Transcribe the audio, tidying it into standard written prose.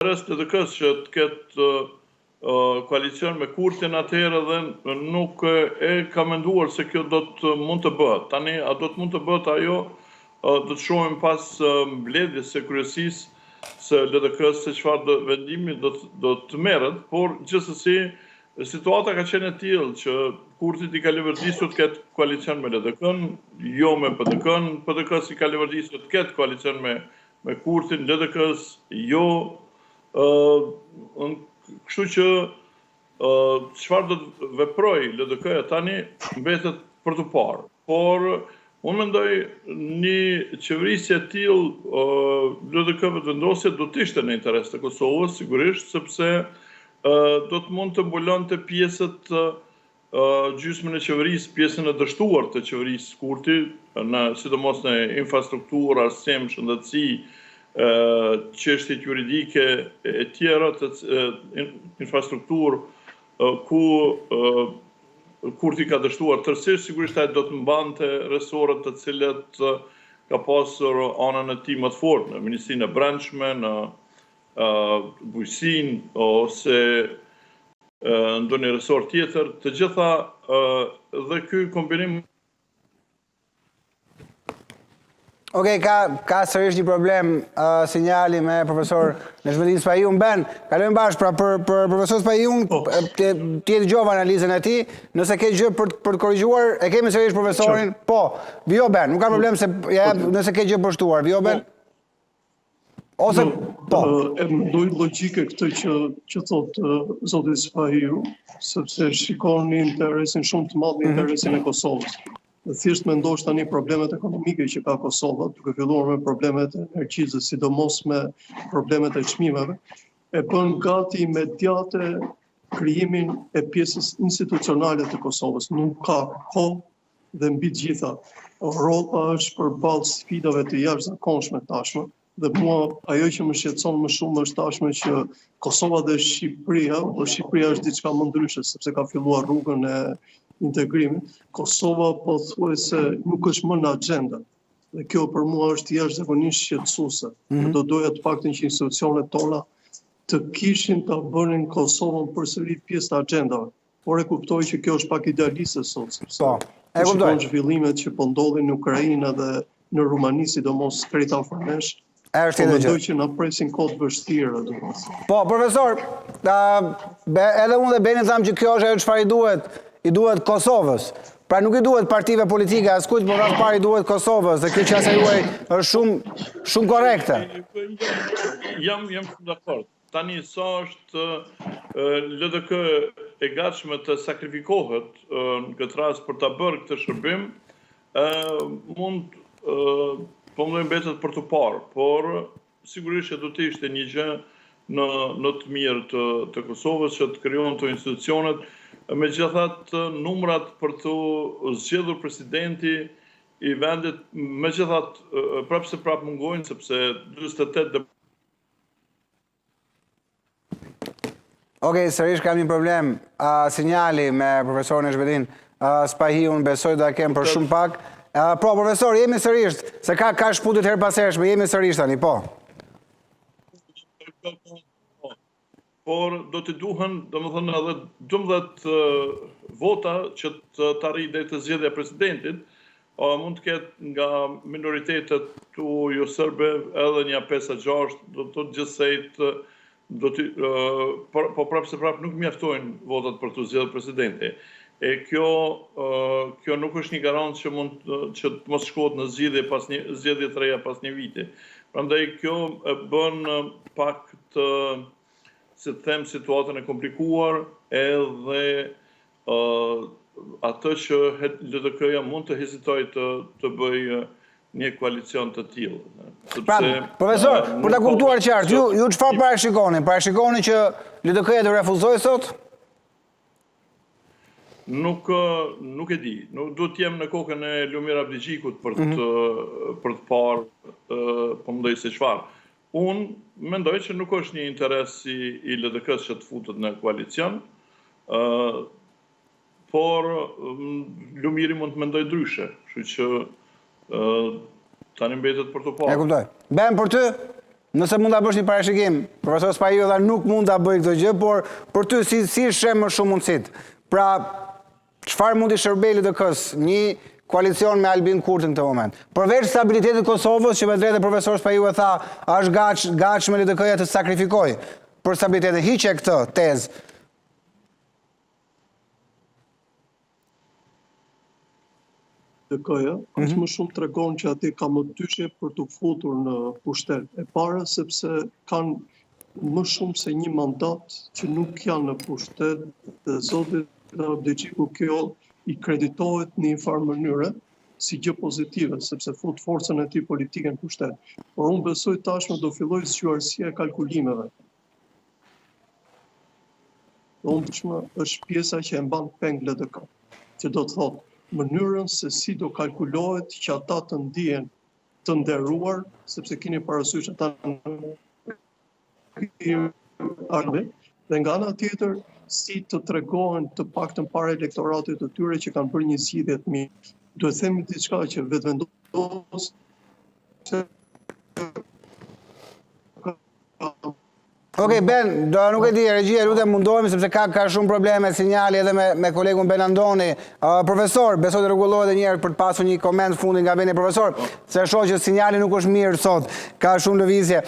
interes të LDK-s që të ketë koalicion me Kurtin atëherë dhe nuk e ka menduar se kjo do të mund të bëhet. Tani, a do të mund të bëhet ajo, do të shohim pas mbledhjes së kryesisë së LDK-s se çfarë vendimi do të merret, por gjithsesi situata ka qenë e tillë që Kurtit i ka lëvërdisur të ketë koalicion me LDK-n, jo me PDK-n, PDK-s i ka lëvërdisur të ketë koalicion me Kurtin, LDK-s jo. Kështu që çfarë do të veprojë LDK-ja tani mbetet për të parë. Por unë mendoj një qeverisje e tillë LDK vendosje do të ishte në interes të Kosovës, sigurisht, sepse do të mund të mbulonte pjesët gjysmën e qeverisë, pjesën e dështuar të qeverisë Kurti, sidomos në infrastrukturë, arsim, shëndetësi, çështjet juridike e tjera të infrastrukturë ku Kurti ka dështuar tërësisht, sigurisht ai do të mbante resorët të cilët ka pasur anën e tij më të fortë në Ministrinë e Brendshme, në bujqësinë ose ndonjë resort tjetër, të gjitha dhe ky kombinim. Okej, ka sërish një problem sinjali me profesor Neshmedin Spahijun. Ben, kalojmë bashkë, pra për profesor Spahijun, ti e dëgjova analizën e tij, nëse ke gjë për të korrigjuar, e kemi sërish profesorin. Po, vijo Ben, nuk ka problem se nëse ke gjë për shtuar, vijo Ben. Ose, po. E mendoj logjike këtë që thotë zoti Spahiju, sepse shikon një interesin shumë të madh në interesin e Kosovës. Dhe thjesht mendosh tani problemet ekonomike që ka Kosova, duke filluar me problemet e energjisë, sidomos me problemet e çmimeve, e bën gati imediate krijimin e pjesës institucionale të Kosovës. Nuk ka kohë dhe mbi të gjitha Europa është përballë sfidave të jashtëzakonshme tashmë. Dhe mua ajo që më shqetëson më shumë është tashmë që Kosova dhe Shqipëria, por Shqipëria është diçka më ndryshe sepse ka filluar rrugën e integrimit. Kosova pothuajse nuk është më në agenda. Dhe kjo për mua është jashtëzakonisht shqetësuese. Do doja të paktën që institucionet tona të kishin ta bënin Kosovën përsëri pjesë të agjendave. Por e kuptoj që kjo është pak idealiste sot, sepse shikon zhvillimet që po ndodhin në Ukrainë dhe në Rumani, sidomos krejt afërmesh. Po mendoj që na presin kohë të vështira. Po, profesor, edhe unë dhe Beni thamë që kjo është ajo çfarë i duhet Kosovës. Pra nuk i duhet partive politike askujt, por rreth parë i duhet Kosovës, dhe kjo qasja juaj është shumë korrekte. Jam dakord. Tani sa është LDK e gatshme të sakrifikohet në këtë rast për ta bërë këtë shërbim, mund po më mbetet për të parë, por sigurisht që do të ishte një gjë në të mirë të Kosovës që të krijon të institucionet. Megjithatë, numrat për të zgjedhur presidenti i vendit, megjithatë prapë mungojnë, sepse 48 Okej, sërish kam një problem. Sinjali me profesorin Neshmedin Spahijun, besoj da kem për shumë pak. Po, profesor, jemi sërish, se ka shputit her pashershme, jemi sërish tani, po. Por do të duhen, domethënë edhe 12 vota që të arrijë deri të zgjedhja e presidentit, mund të ketë nga minoritetet jo serbe edhe një 5-6, do të gjithsejt po prapë nuk mjaftojnë votat për të zgjedhur presidenti. E kjo nuk është një garantë që të mos shkohet në zgjedhje të reja pas një viti. Prandaj kjo e bën pak të, si të them, situatën e komplikuar, edhe atë që LDK-ja mund të hezitojë të bëjë një koalicion të tillë. Pra, profesor, për ta kuptuar qartë, ju çfarë parashikoni? Parashikoni që LDK-ja të refuzojë sot? Nuk e di. Nuk do të jem në kokën e Lumir Abdigjikut për të parë, po mendoj se çfarë. Unë mendoj që nuk është një interes i LDK-s që të futet në koalicion, por Lumiri mund të mendoj ndryshe, kështu që tani mbetet për të parë. E kuptoj. Ben, për ty? Nëse mund ta bësh një parashikim, profesor Spaiu dha nuk mund ta bëj këtë gjë, por për ty si shem më shumë mundësit. Pra, çfarë mundi shërbej LDK-s një koalicion me Albin Kurti në këtë moment? Përveç stabilitetit Kosovës, që me drejtë profesor Spaiu e tha, është gatshme LDK-ja të sakrifikojë për stabilitetin. Hiqe këtë tezë. LDK-ja, aq më shumë tregon që ati ka më dyshje për të futur në pushtet. E para sepse kanë më shumë se një mandat që nuk janë në pushtet, dhe zotit Abdixhiku kjo i kreditohet në një farë mënyre si gjë pozitive, sepse fut forcën e tij politike në pushtet. Por unë besoj tashmë do filloj zgjuarësia e kalkulimeve. Unë është pjesa që e mban peng LDK, që do të thotë mënyrën se si do kalkulohet që ata të ndihen të nderuar, sepse keni parasysh ata dhe nga ana tjetër si të tregohen të paktën para elektoratit të tyre që kanë bërë një zgjidhje të mirë. Duhet themi diçka që vetvendos Okej, Ben, nuk e di, regjia, lutem mundohemi sepse ka shumë probleme sinjali edhe me kolegun Benandoni. Profesor, besoj të rregullohet edhe një herë për të pasur një koment fundi nga Beni profesor, se shoh që sinjali nuk është mirë sot, ka shumë lëvizje.